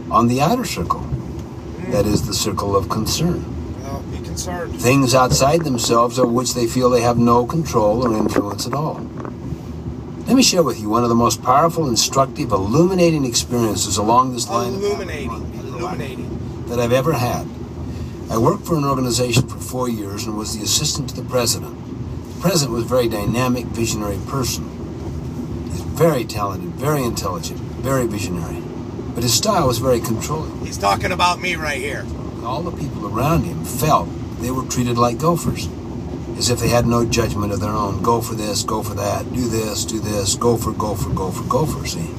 on the outer circle. That is the circle of concern. Well, be concerned. Things outside themselves over which they feel they have no control or influence at all. Let me share with you one of the most powerful, instructive, illuminating experiences along this line Illuminating. that I've ever had. I worked for an organization for 4 years and was the assistant to the president. The president was a very dynamic, visionary person. He's very talented, very intelligent, very visionary. But his style was very controlling. He's talking about me right here. All the people around him felt they were treated like gophers, as if they had no judgment of their own. Go for this, go for that, do this, gopher, see?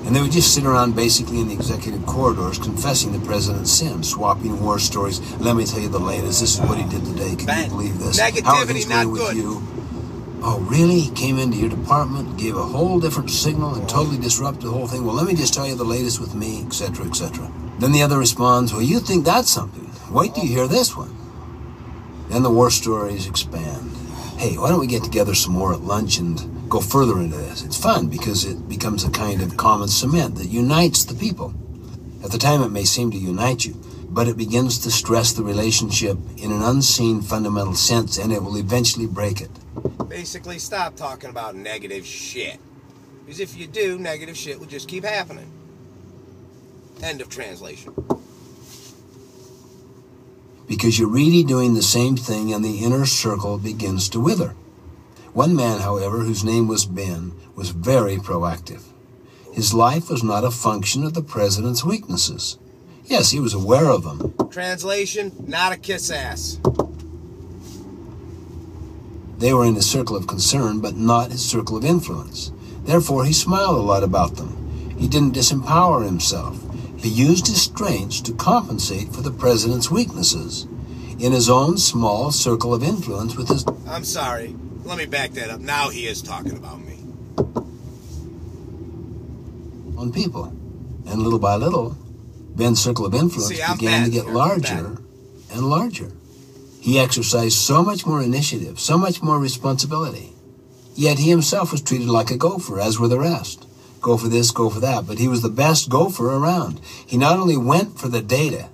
And they would just sit around basically in the executive corridors confessing the president's sins, swapping war stories. Let me tell you the latest. This is what he did today. Can you believe this? How are things going with you? Oh, really? He came into your department, gave a whole different signal, and totally disrupted the whole thing. Well, let me just tell you the latest with me, etc., etc. Then the other responds, well, you think that's something. Wait till you hear this one. Then the war stories expand. Hey, why don't we get together some more at lunch and go further into this? It's fun because it becomes a kind of common cement that unites the people. At the time, it may seem to unite you, but it begins to stress the relationship in an unseen fundamental sense, and it will eventually break it. Basically, stop talking about negative shit. Because if you do, negative shit will just keep happening. End of translation. Because you're really doing the same thing and the inner circle begins to wither. One man, however, whose name was Ben, was very proactive. His life was not a function of the president's weaknesses. Yes, he was aware of them. Translation, not a kiss ass. They were in his circle of concern, but not his circle of influence. Therefore, he smiled a lot about them. He didn't disempower himself. He used his strengths to compensate for the president's weaknesses in his own small circle of influence with his... I'm sorry. Let me back that up. Now he is talking about me. ...on people. And little by little, Ben's circle of influence began to get larger and larger. He exercised so much more initiative, so much more responsibility. Yet he himself was treated like a gopher, as were the rest. Go for this, go for that. But he was the best gopher around. He not only went for the data,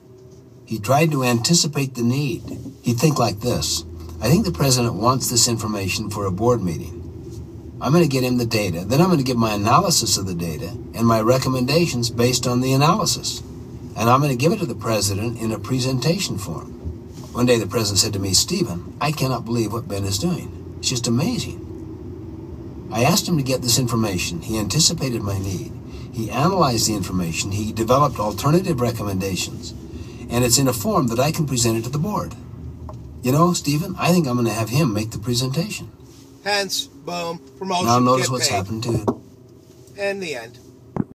he tried to anticipate the need. He'd think like this. I think the president wants this information for a board meeting. I'm going to get him the data. Then I'm going to give my analysis of the data and my recommendations based on the analysis. And I'm going to give it to the president in a presentation form. One day the president said to me, Stephen, I cannot believe what Ben is doing. It's just amazing. I asked him to get this information. He anticipated my need. He analyzed the information. He developed alternative recommendations. And it's in a form that I can present it to the board. You know, Stephen, I think I'm going to have him make the presentation. Hence, boom, promotion. Now notice what's happened to... And the end.